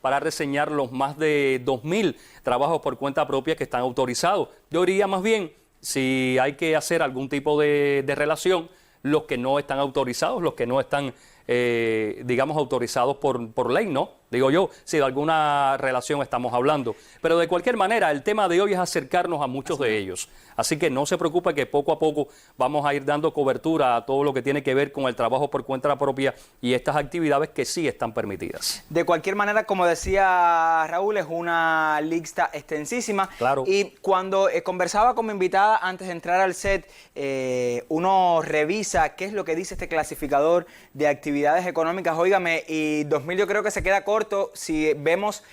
para reseñar los más de 2.000 trabajos por cuenta propia que están autorizados. Yo diría más bien, si hay que hacer algún tipo de relación, los que no están autorizados, los que no están, digamos, autorizados por ley, ¿no? Digo yo, si de alguna relación estamos hablando. Pero de cualquier manera, el tema de hoy es acercarnos a muchos de ellos. Así que no se preocupe que poco a poco vamos a ir dando cobertura a todo lo que tiene que ver con el trabajo por cuenta propia y estas actividades que sí están permitidas. De cualquier manera, como decía Raúl, es una lista extensísima. Claro. Y cuando conversaba con mi invitada antes de entrar al set, uno revisa qué es lo que dice este clasificador de actividades económicas. Óigame, y 2000 yo creo que se queda corto si vemos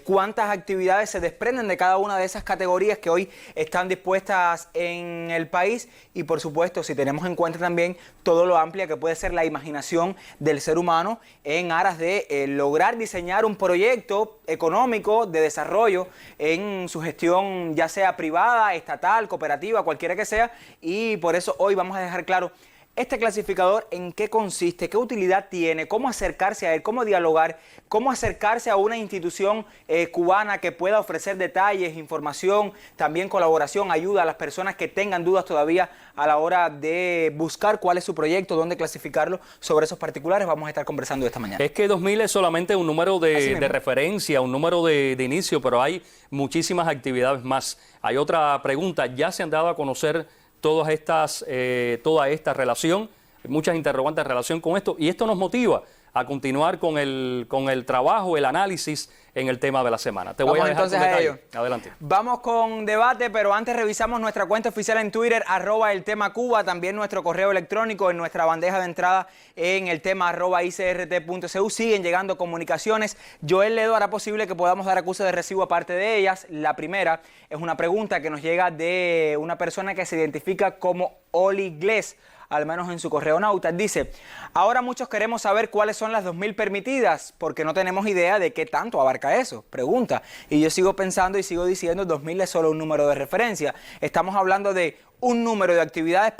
cuántas actividades se desprenden de cada una de esas categorías que hoy están dispuestas en el país y por supuesto si tenemos en cuenta también todo lo amplia que puede ser la imaginación del ser humano en aras de lograr diseñar un proyecto económico de desarrollo en su gestión ya sea privada, estatal, cooperativa, cualquiera que sea, y por eso hoy vamos a dejar claro este clasificador, en qué consiste, qué utilidad tiene, cómo acercarse a él, cómo dialogar, cómo acercarse a una institución cubana que pueda ofrecer detalles, información, también colaboración, ayuda a las personas que tengan dudas todavía a la hora de buscar cuál es su proyecto, dónde clasificarlo. Sobre esos particulares vamos a estar conversando esta mañana. Es que 2000 es solamente un número de referencia, un número de inicio, pero hay muchísimas actividades más. Hay otra pregunta, ¿ya se han dado a conocer toda esta relación, muchas interrogantes en relación con esto, y esto nos motiva a continuar con el trabajo, el análisis en el tema de la semana? Te voy a dejar entonces a ello. Adelante. Vamos con debate, pero antes revisamos nuestra cuenta oficial en Twitter, @eltemacuba, también nuestro correo electrónico en nuestra bandeja de entrada en el tema @icrt.cu. Siguen llegando comunicaciones. Joel Ledo hará posible que podamos dar acuse de recibo aparte de ellas. La primera es una pregunta que nos llega de una persona que se identifica como Oli Glés, al menos en su correo nauta. Dice: ahora muchos queremos saber cuáles son las 2000 permitidas, porque no tenemos idea de qué tanto abarca eso. Pregunta. Y yo sigo pensando y sigo diciendo, 2000 es solo un número de referencia. Estamos hablando de un número de actividades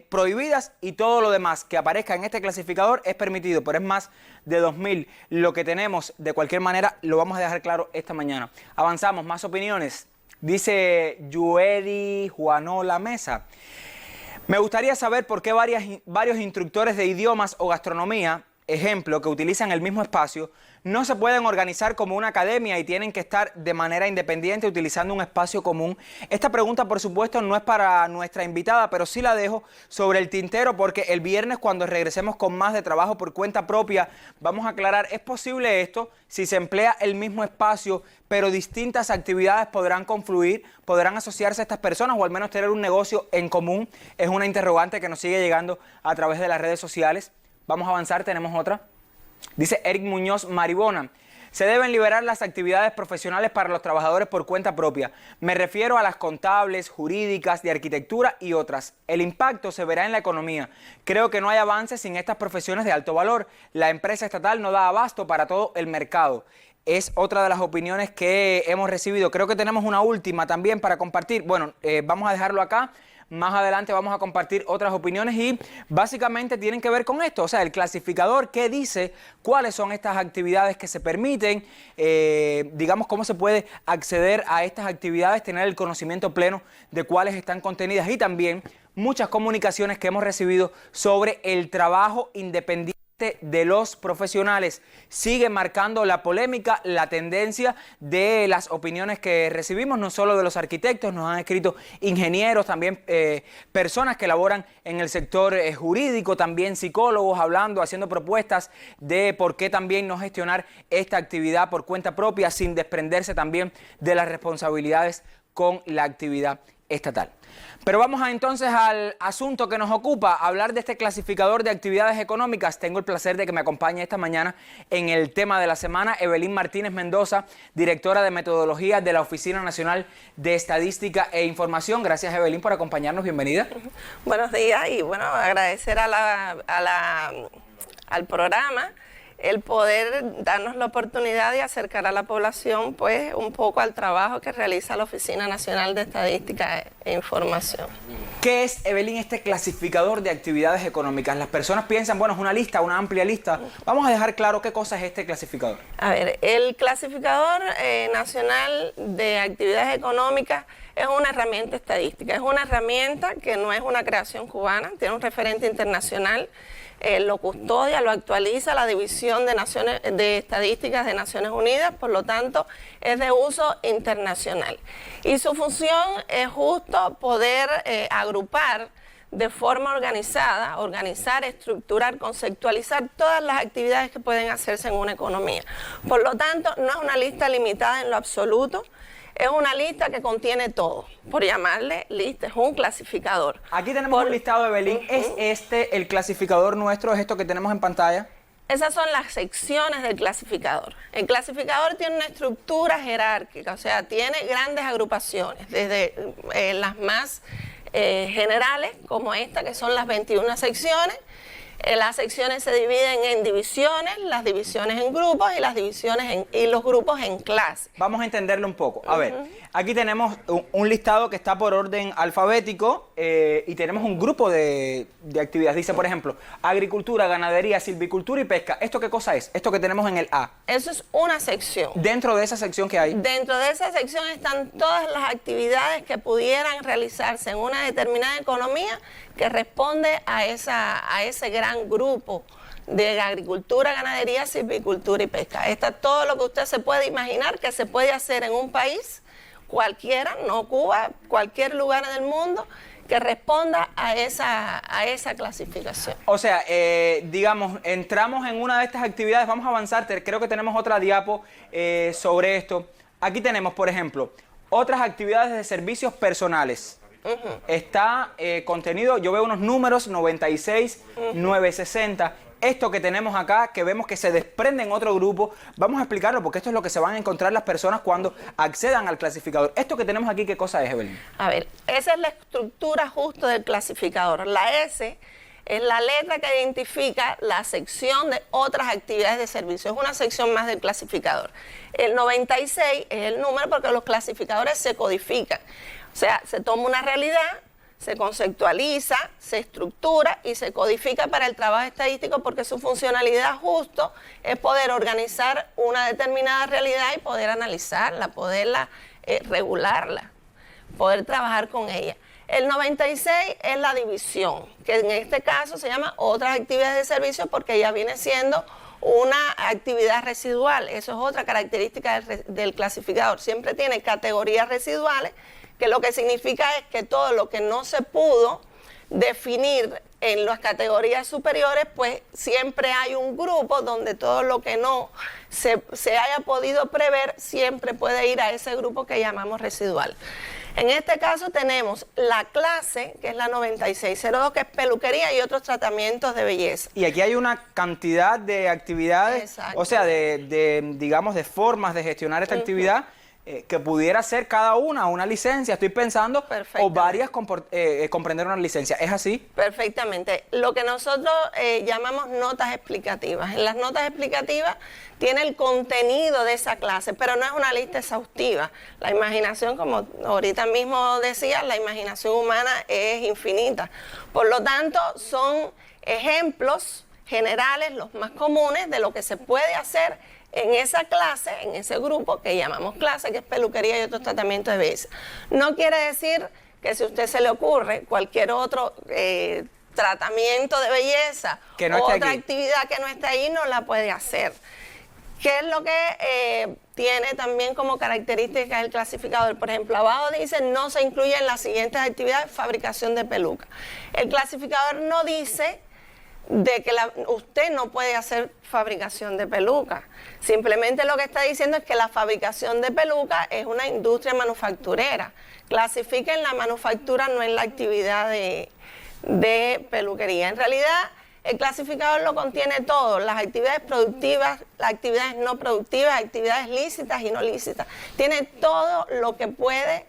prohibidas y todo lo demás que aparezca en este clasificador es permitido, pero es más de 2000 lo que tenemos. De cualquier manera, lo vamos a dejar claro esta mañana. Avanzamos, más opiniones. Dice Yueri Juanola Mesa: me gustaría saber por qué varios instructores de idiomas o gastronomía, ejemplo, que utilizan el mismo espacio, no se pueden organizar como una academia y tienen que estar de manera independiente utilizando un espacio común. Esta pregunta, por supuesto, no es para nuestra invitada, pero sí la dejo sobre el tintero porque el viernes, cuando regresemos con más de trabajo por cuenta propia, vamos a aclarar, ¿es posible esto? Si se emplea el mismo espacio, pero distintas actividades podrán confluir, podrán asociarse a estas personas o al menos tener un negocio en común. Es una interrogante que nos sigue llegando a través de las redes sociales. Vamos a avanzar, tenemos otra. Dice Eric Muñoz Maribona: se deben liberar las actividades profesionales para los trabajadores por cuenta propia. Me refiero a las contables, jurídicas, de arquitectura y otras. El impacto se verá en la economía. Creo que no hay avance sin estas profesiones de alto valor. La empresa estatal no da abasto para todo el mercado. Es otra de las opiniones que hemos recibido. Creo que tenemos una última también para compartir. Bueno, vamos a dejarlo acá. Más adelante vamos a compartir otras opiniones y básicamente tienen que ver con esto. O sea, el clasificador, ¿qué dice? ¿Cuáles son estas actividades que se permiten? Digamos, ¿cómo se puede acceder a estas actividades? Tener el conocimiento pleno de cuáles están contenidas y también muchas comunicaciones que hemos recibido sobre el trabajo independiente de los profesionales. Sigue marcando la polémica, la tendencia de las opiniones que recibimos, no solo de los arquitectos, nos han escrito ingenieros, también personas que laboran en el sector jurídico, también psicólogos hablando, haciendo propuestas de por qué también no gestionar esta actividad por cuenta propia sin desprenderse también de las responsabilidades con la actividad estatal. Pero vamos entonces al asunto que nos ocupa, hablar de este clasificador de actividades económicas. Tengo el placer de que me acompañe esta mañana en el tema de la semana Evelyn Martínez Mendoza, directora de metodología de la Oficina Nacional de Estadística e Información. Gracias, Evelyn, por acompañarnos. Bienvenida. Buenos días y bueno, agradecer al programa el poder darnos la oportunidad de acercar a la población pues un poco al trabajo que realiza la Oficina Nacional de Estadística e Información. ¿Qué es, Evelyn, este clasificador de actividades económicas? Las personas piensan, bueno, es una lista, una amplia lista. Vamos a dejar claro qué cosa es este clasificador. A ver, el clasificador nacional de actividades económicas es una herramienta estadística, es una herramienta que no es una creación cubana, tiene un referente internacional, lo custodia, lo actualiza la División de Estadísticas de Naciones Unidas, por lo tanto es de uso internacional. Y su función es justo poder agrupar de forma organizada, organizar, estructurar, conceptualizar todas las actividades que pueden hacerse en una economía. Por lo tanto, no es una lista limitada en lo absoluto, es una lista que contiene todo, por llamarle lista, es un clasificador. Aquí tenemos un listado, Evelyn. ¿Es este el clasificador nuestro? ¿Es esto que tenemos en pantalla? Esas son las secciones del clasificador. El clasificador tiene una estructura jerárquica, o sea, tiene grandes agrupaciones, desde las más generales, como esta, que son las 21 secciones. Las secciones se dividen en divisiones, las divisiones en grupos y las divisiones y los grupos en clases. Vamos a entenderlo un poco. A ver, aquí tenemos un listado que está por orden alfabético y tenemos un grupo de actividades. Dice, por ejemplo, agricultura, ganadería, silvicultura y pesca. ¿Esto qué cosa es? Esto que tenemos en el A. Eso es una sección. Dentro de esa sección que hay. Dentro de esa sección están todas las actividades que pudieran realizarse en una determinada economía que responde a ese gran grupo de agricultura, ganadería, silvicultura y pesca. Está todo lo que usted se puede imaginar que se puede hacer en un país, cualquiera, no Cuba, cualquier lugar del mundo, que responda a esa clasificación. O sea, digamos, entramos en una de estas actividades, vamos a avanzar, creo que tenemos otra diapo sobre esto. Aquí tenemos, por ejemplo, otras actividades de servicios personales. Está contenido, yo veo unos números, 96, 960. Esto que tenemos acá, que vemos que se desprende en otro grupo, vamos a explicarlo porque esto es lo que se van a encontrar las personas cuando accedan al clasificador. Esto que tenemos aquí, ¿qué cosa es, Evelyn? A ver, esa es la estructura justo del clasificador. La S es la letra que identifica la sección de otras actividades de servicio. Es una sección más del clasificador. El 96 es el número porque los clasificadores se codifican. O sea, se toma una realidad, se conceptualiza, se estructura y se codifica para el trabajo estadístico porque su funcionalidad justo es poder organizar una determinada realidad y poder analizarla, poderla regularla, poder trabajar con ella. El 96 es la división, que en este caso se llama otras actividades de servicio porque ya viene siendo una actividad residual. Eso es otra característica del clasificador. Siempre tiene categorías residuales, que lo que significa es que todo lo que no se pudo definir en las categorías superiores, pues siempre hay un grupo donde todo lo que no se haya podido prever siempre puede ir a ese grupo que llamamos residual. En este caso tenemos la clase, que es la 9602, que es peluquería y otros tratamientos de belleza. Y aquí hay una cantidad de actividades, o sea, digamos, de formas de gestionar esta actividad, que pudiera ser cada una licencia, estoy pensando, o varias comprender una licencia. ¿Es así? Perfectamente. Lo que nosotros llamamos notas explicativas. En las notas explicativas tiene el contenido de esa clase, pero no es una lista exhaustiva. La imaginación, como ahorita mismo decía, la imaginación humana es infinita. Por lo tanto, son ejemplos generales, los más comunes, de lo que se puede hacer en esa clase, en ese grupo que llamamos clase, que es peluquería y otros tratamientos de belleza. No quiere decir que si a usted se le ocurre cualquier otro tratamiento de belleza, que no otra actividad que no está ahí, no la puede hacer. ¿Qué es lo que tiene también como característica el clasificador? Por ejemplo, abajo dice, no se incluyen las siguientes actividades, fabricación de peluca. El clasificador no dice de que usted no puede hacer fabricación de peluca. Simplemente lo que está diciendo es que la fabricación de peluca es una industria manufacturera. Clasifica en la manufactura, no en la actividad de peluquería. En realidad, el clasificador lo contiene todo, las actividades productivas, las actividades no productivas, actividades lícitas y no lícitas. Tiene todo lo que puede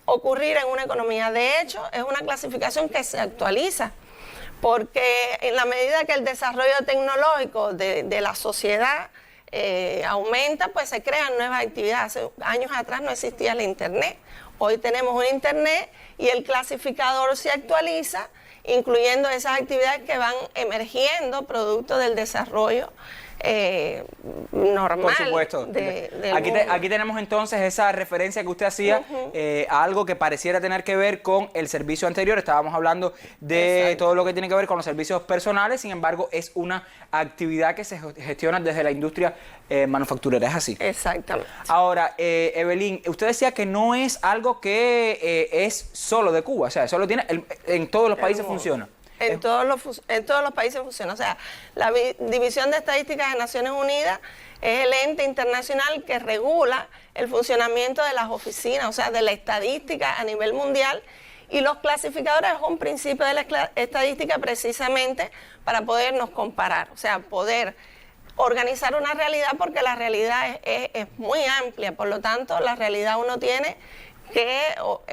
ocurrir en una economía. De hecho, es una clasificación que se actualiza, Porque en la medida que el desarrollo tecnológico de la sociedad aumenta, pues se crean nuevas actividades. Hace años atrás no existía el Internet. Hoy tenemos un Internet y el clasificador se actualiza, incluyendo esas actividades que van emergiendo producto del desarrollo normal. Por supuesto. Aquí tenemos entonces esa referencia que usted hacía a algo que pareciera tener que ver con el servicio anterior. Estábamos hablando de todo lo que tiene que ver con los servicios personales, sin embargo es una actividad que se gestiona desde la industria manufacturera, ¿es así? Exactamente. Ahora, Evelyn, usted decía que no es algo que es solo de Cuba, o sea, solo tiene, en todos los países funciona. En todos los países funciona. O sea, la División de Estadísticas de Naciones Unidas es el ente internacional que regula el funcionamiento de las oficinas, o sea, de la estadística a nivel mundial. Y los clasificadores es un principio de la estadística precisamente para podernos comparar, o sea, poder organizar una realidad, porque la realidad es muy amplia, por lo tanto, la realidad uno tiene que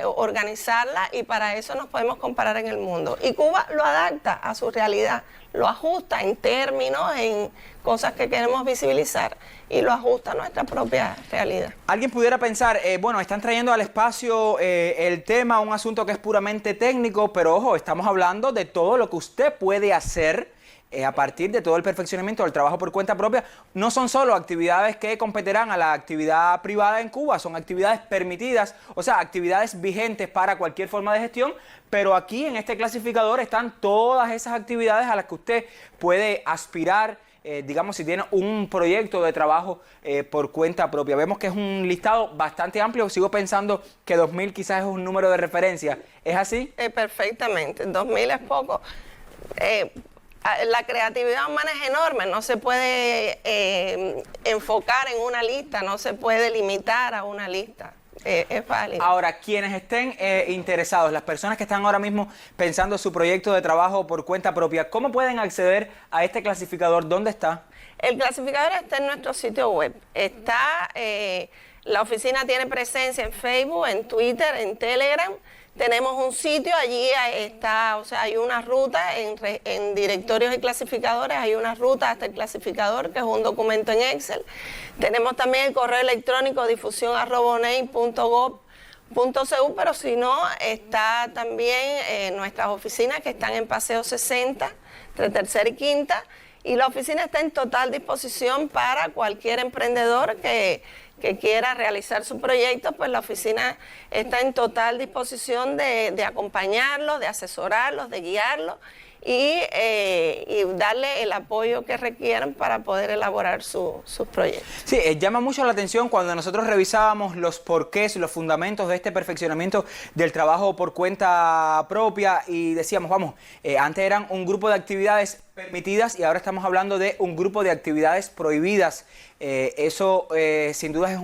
organizarla y para eso nos podemos comparar en el mundo. Y Cuba lo adapta a su realidad, lo ajusta en términos, en cosas que queremos visibilizar y lo ajusta a nuestra propia realidad. Alguien pudiera pensar, bueno, están trayendo al espacio el tema, un asunto que es puramente técnico, pero ojo, estamos hablando de todo lo que usted puede hacer a partir de todo el perfeccionamiento del trabajo por cuenta propia. No son solo actividades que competirán a la actividad privada en Cuba, son actividades permitidas, o sea, actividades vigentes para cualquier forma de gestión, pero aquí en este clasificador están todas esas actividades a las que usted puede aspirar, digamos, si tiene un proyecto de trabajo por cuenta propia. Vemos que es un listado bastante amplio, sigo pensando que 2000 quizás es un número de referencia, ¿es así? Perfectamente, 2000 es poco. La creatividad humana es enorme, no se puede enfocar en una lista, no se puede limitar a una lista. Es válido. Ahora, quienes estén interesados, las personas que están ahora mismo pensando su proyecto de trabajo por cuenta propia, ¿cómo pueden acceder a este clasificador? ¿Dónde está? El clasificador está en nuestro sitio web. La oficina tiene presencia en Facebook, en Twitter, en Telegram. Tenemos un sitio, allí está, o sea, hay una ruta en directorios y clasificadores, hay una ruta hasta el clasificador, que es un documento en Excel. Tenemos también el correo electrónico difusión@unei.gov.cu, pero si no, está también nuestras oficinas que están en Paseo 60, entre tercera y quinta, y la oficina está en total disposición para cualquier emprendedor que quiera realizar su proyecto, pues la oficina está en total disposición de acompañarlos, de asesorarlos, de guiarlos y darle el apoyo que requieran para poder elaborar sus proyectos. Sí, llama mucho la atención cuando nosotros revisábamos los porqués, los fundamentos de este perfeccionamiento del trabajo por cuenta propia y decíamos, vamos, antes eran un grupo de actividades permitidas y ahora estamos hablando de un grupo de actividades prohibidas. Eso sin duda es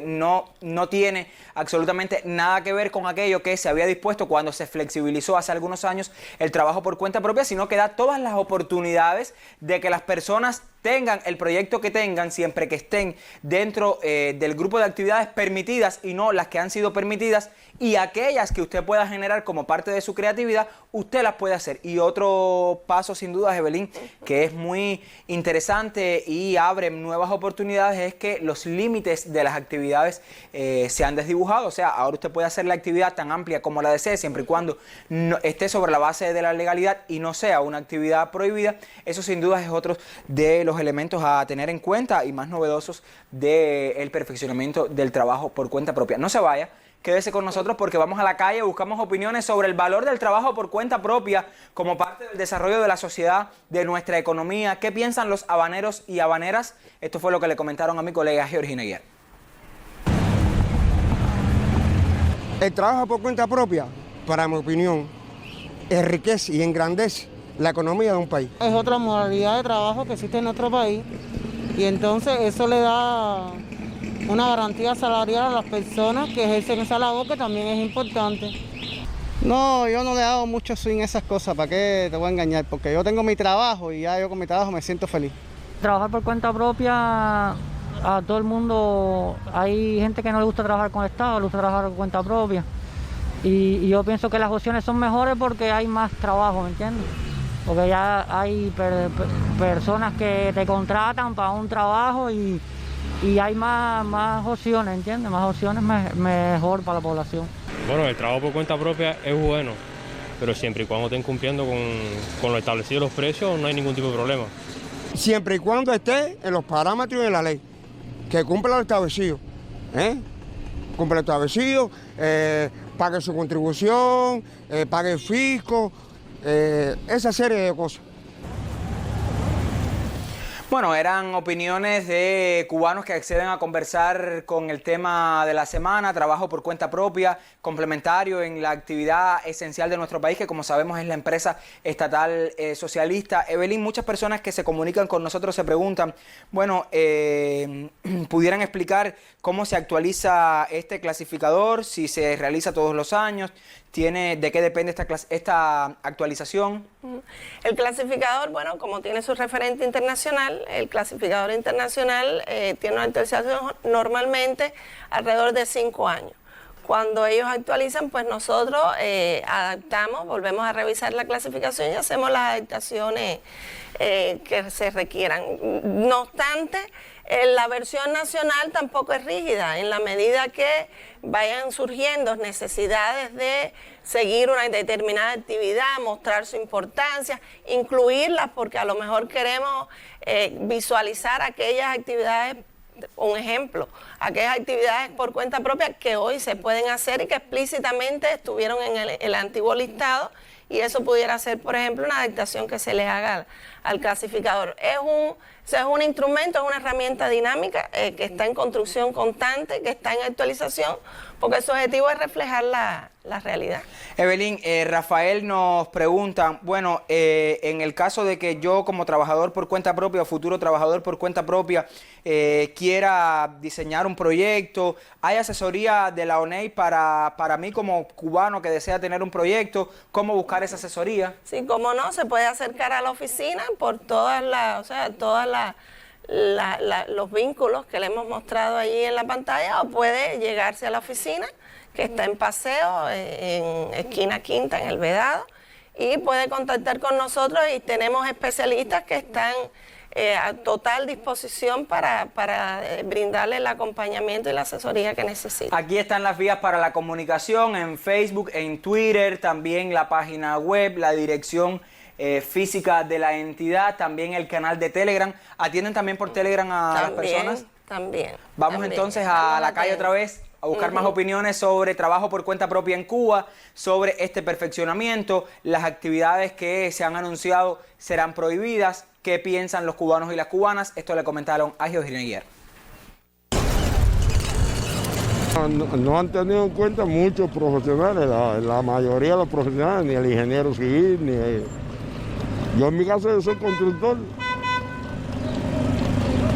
no tiene absolutamente nada que ver con aquello que se había dispuesto cuando se flexibilizó hace algunos años el trabajo por cuenta propia, sino que da todas las oportunidades de que las personas tengan el proyecto que tengan, siempre que estén dentro del grupo de actividades permitidas y no las que han sido permitidas, y aquellas que usted pueda generar como parte de su creatividad, usted las puede hacer. Y otro paso sin duda, Evelyn, que es muy interesante y abre nuevas oportunidades, es que los límites de las actividades se han desdibujado. O sea, ahora usted puede hacer la actividad tan amplia como la desee, siempre y cuando no esté sobre la base de la legalidad y no sea una actividad prohibida. Eso sin duda es otro de los elementos a tener en cuenta y más novedosos del perfeccionamiento del trabajo por cuenta propia. No se vaya, quédese con nosotros porque vamos a la calle, buscamos opiniones sobre el valor del trabajo por cuenta propia como parte del desarrollo de la sociedad, de nuestra economía. ¿Qué piensan los habaneros y habaneras? Esto fue lo que le comentaron a mi colega Georgina Aguiar. El trabajo por cuenta propia, para mi opinión, enriquece y engrandece la economía de un país. Es otra modalidad de trabajo que existe en nuestro país y entonces eso le da una garantía salarial a las personas que ejercen esa labor, que también es importante. No, yo no le hago mucho swing a esas cosas, ¿para qué te voy a engañar? Porque yo tengo mi trabajo y ya yo con mi trabajo me siento feliz. Trabajar por cuenta propia, a todo el mundo, hay gente que no le gusta trabajar con el Estado, le gusta trabajar por cuenta propia. Y yo pienso que las opciones son mejores porque hay más trabajo, ¿me entiendes? porque ya hay personas que te contratan para un trabajo y hay más opciones, ¿entiendes? Más opciones mejor para la población. Bueno, el trabajo por cuenta propia es bueno, pero siempre y cuando estén cumpliendo con lo establecido de los precios no hay ningún tipo de problema. Siempre y cuando esté en los parámetros de la ley, que cumpla lo establecido, cumple lo establecido, pague su contribución, pague el fisco, esa serie de cosas. Bueno, eran opiniones de cubanos que acceden a conversar con el tema de la semana, trabajo por cuenta propia, complementario en la actividad esencial de nuestro país, que como sabemos es la empresa estatal socialista. Evelyn, muchas personas que se comunican con nosotros se preguntan, bueno, ¿pudieran explicar cómo se actualiza este clasificador, si se realiza todos los años? ¿De qué depende esta actualización? El clasificador, bueno, como tiene su referente internacional, el clasificador internacional tiene una actualización normalmente alrededor de 5 años. Cuando ellos actualizan, pues nosotros adaptamos, volvemos a revisar la clasificación y hacemos las adaptaciones que se requieran. No obstante, la versión nacional tampoco es rígida, en la medida que vayan surgiendo necesidades de seguir una determinada actividad, mostrar su importancia, incluirlas, porque a lo mejor queremos visualizar aquellas actividades, un ejemplo, aquellas actividades por cuenta propia que hoy se pueden hacer y que explícitamente estuvieron en el antiguo listado, y eso pudiera ser, por ejemplo, una adaptación que se le haga al clasificador. Es un instrumento, es una herramienta dinámica que está en construcción constante, que está en actualización, porque su objetivo es reflejar la realidad. Evelyn, Rafael nos pregunta, bueno, en el caso de que yo como trabajador por cuenta propia o futuro trabajador por cuenta propia quiera diseñar un proyecto, ¿hay asesoría de la ONEI para mí como cubano que desea tener un proyecto? ¿Cómo buscar esa asesoría? Sí, cómo no, se puede acercar a la oficina por todos los vínculos que le hemos mostrado allí en la pantalla, o puede llegarse a la oficina que está en Paseo, en esquina Quinta, en El Vedado, y puede contactar con nosotros, y tenemos especialistas que están a total disposición para brindarle el acompañamiento y la asesoría que necesita. Aquí están las vías para la comunicación, en Facebook, en Twitter, también la página web, la dirección física de la entidad, también el canal de Telegram. ¿Atienden también por Telegram a las personas? También. Vamos entonces a la calle otra vez a buscar más opiniones sobre trabajo por cuenta propia en Cuba, sobre este perfeccionamiento, las actividades que se han anunciado serán prohibidas, qué piensan los cubanos y las cubanas. Esto le comentaron a Georgina Aguirre. No han tenido en cuenta muchos profesionales, la mayoría de los profesionales, ni el ingeniero civil, yo en mi caso yo soy constructor.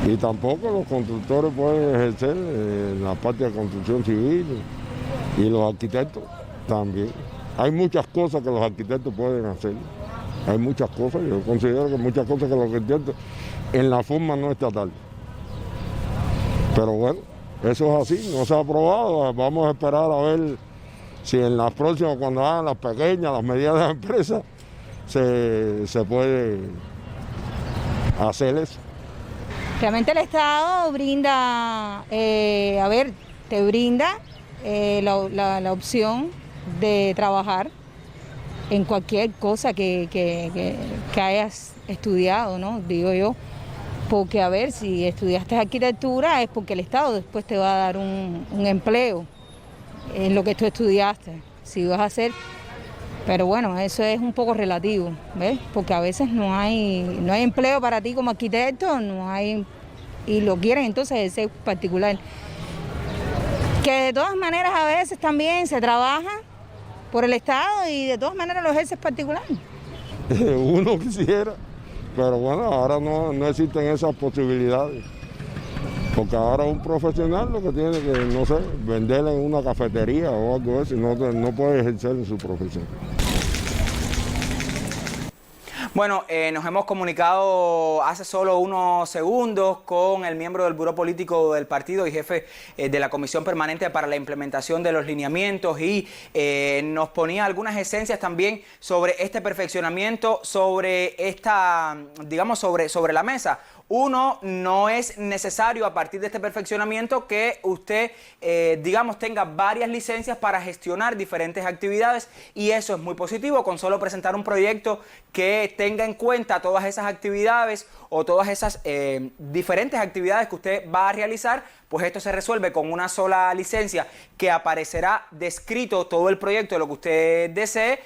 Y tampoco los constructores pueden ejercer en la parte de construcción civil, y los arquitectos también. Hay muchas cosas que los arquitectos pueden hacer. Hay muchas cosas, yo considero que muchas cosas que los arquitectos en la forma no estatal. Pero bueno, eso es así, no se ha aprobado. Vamos a esperar a ver si en las próximas, cuando hagan las pequeñas, las medianas empresas, se puede hacer eso. Realmente el Estado brinda, te brinda la opción de trabajar en cualquier cosa que hayas estudiado, ¿no? Digo yo, porque a ver, si estudiaste arquitectura es porque el Estado después te va a dar un empleo en lo que tú estudiaste, si vas a hacer. Pero bueno, eso es un poco relativo, ¿ves? Porque a veces no hay empleo para ti como arquitecto, no hay, y lo quieren entonces ese particular. Que de todas maneras a veces también se trabaja por el Estado y de todas maneras lo ejerce particular. Uno quisiera, pero bueno, ahora no existen esas posibilidades. Porque ahora un profesional lo que tiene que, no sé, venderle en una cafetería o algo así, no puede ejercer en su profesión. Bueno, nos hemos comunicado hace solo unos segundos con el miembro del Buró Político del partido y jefe de la Comisión Permanente para la Implementación de los Lineamientos, y nos ponía algunas esencias también sobre este perfeccionamiento, sobre esta, digamos, sobre la mesa. Uno, no es necesario a partir de este perfeccionamiento que usted, digamos, tenga varias licencias para gestionar diferentes actividades, y eso es muy positivo. Con solo presentar un proyecto que tenga en cuenta todas esas actividades o todas esas diferentes actividades que usted va a realizar, pues esto se resuelve con una sola licencia que aparecerá descrito todo el proyecto de lo que usted desee.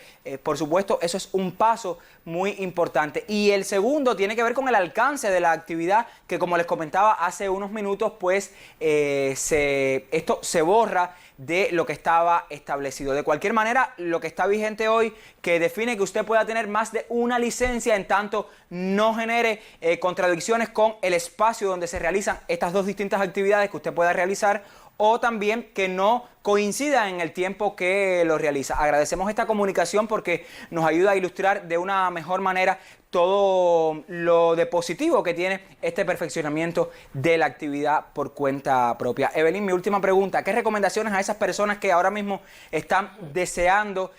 Por supuesto, eso es un paso muy importante. Y el segundo tiene que ver con el alcance de la actividad, que como les comentaba hace unos minutos, pues esto se borra de lo que estaba establecido. De cualquier manera, lo que está vigente hoy, que define que usted pueda tener más de una licencia en tanto no genere contradicciones con el espacio donde se realizan estas dos distintas actividades que usted pueda realizar, o también que no coincida en el tiempo que lo realiza. Agradecemos esta comunicación porque nos ayuda a ilustrar de una mejor manera todo lo de positivo que tiene este perfeccionamiento de la actividad por cuenta propia. Evelyn, mi última pregunta: ¿qué recomendaciones a esas personas que ahora mismo están deseando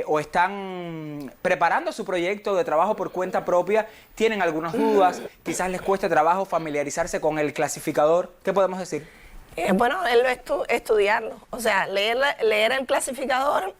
o están preparando su proyecto de trabajo por cuenta propia, tienen algunas dudas, quizás les cueste trabajo familiarizarse con el clasificador? ¿Qué podemos decir? Bueno, estudiarlo, o sea, leer el clasificador,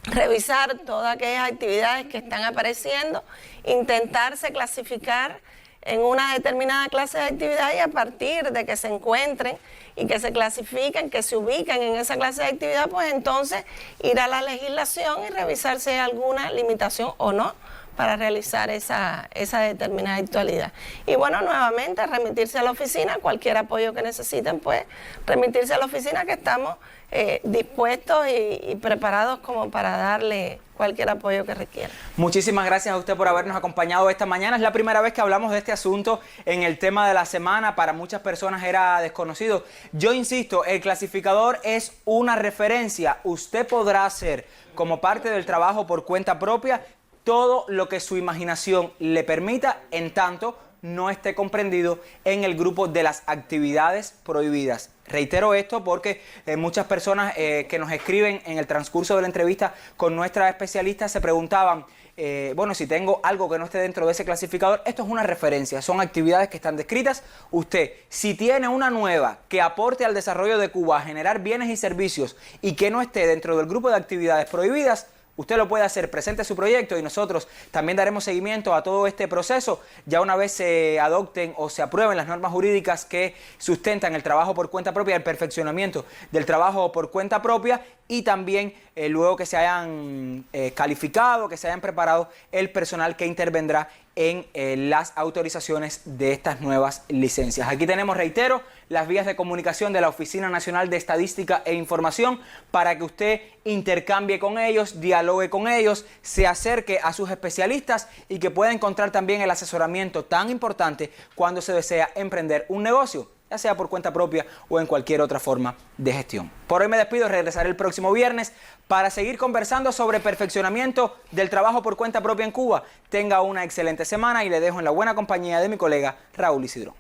revisar todas aquellas actividades que están apareciendo, intentarse clasificar en una determinada clase de actividad, y a partir de que se encuentren y que se clasifiquen, que se ubiquen en esa clase de actividad, pues entonces ir a la legislación y revisar si hay alguna limitación o no para realizar esa determinada actualidad. Y bueno, nuevamente remitirse a la oficina, cualquier apoyo que necesiten, pues remitirse a la oficina, que estamos dispuestos y preparados como para darle cualquier apoyo que requiera. Muchísimas gracias a usted por habernos acompañado esta mañana. Es la primera vez que hablamos de este asunto en el tema de la semana. Para muchas personas era desconocido. Yo insisto, el clasificador es una referencia. Usted podrá hacer como parte del trabajo por cuenta propia todo lo que su imaginación le permita, en tanto no esté comprendido en el grupo de las actividades prohibidas. Reitero esto porque muchas personas que nos escriben en el transcurso de la entrevista con nuestra especialista se preguntaban, bueno, si tengo algo que no esté dentro de ese clasificador. Esto es una referencia, son actividades que están descritas. Usted, si tiene una nueva que aporte al desarrollo de Cuba a generar bienes y servicios y que no esté dentro del grupo de actividades prohibidas, usted lo puede hacer, presente su proyecto y nosotros también daremos seguimiento a todo este proceso. Ya una vez se adopten o se aprueben las normas jurídicas que sustentan el trabajo por cuenta propia, el perfeccionamiento del trabajo por cuenta propia, y también luego que se hayan calificado, que se hayan preparado el personal que intervendrá en las autorizaciones de estas nuevas licencias. Aquí tenemos, reitero, las vías de comunicación de la Oficina Nacional de Estadística e Información para que usted intercambie con ellos, dialogue con ellos, se acerque a sus especialistas y que pueda encontrar también el asesoramiento tan importante cuando se desea emprender un negocio, ya sea por cuenta propia o en cualquier otra forma de gestión. Por hoy me despido, regresaré el próximo viernes para seguir conversando sobre perfeccionamiento del trabajo por cuenta propia en Cuba. Tenga una excelente semana y le dejo en la buena compañía de mi colega Raúl Isidro.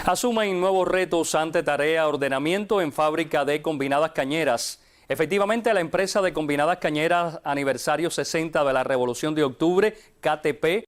Asumen nuevos retos ante tarea ordenamiento en fábrica de combinadas cañeras. Efectivamente, la empresa de combinadas cañeras aniversario 60 de la Revolución de Octubre, KTP,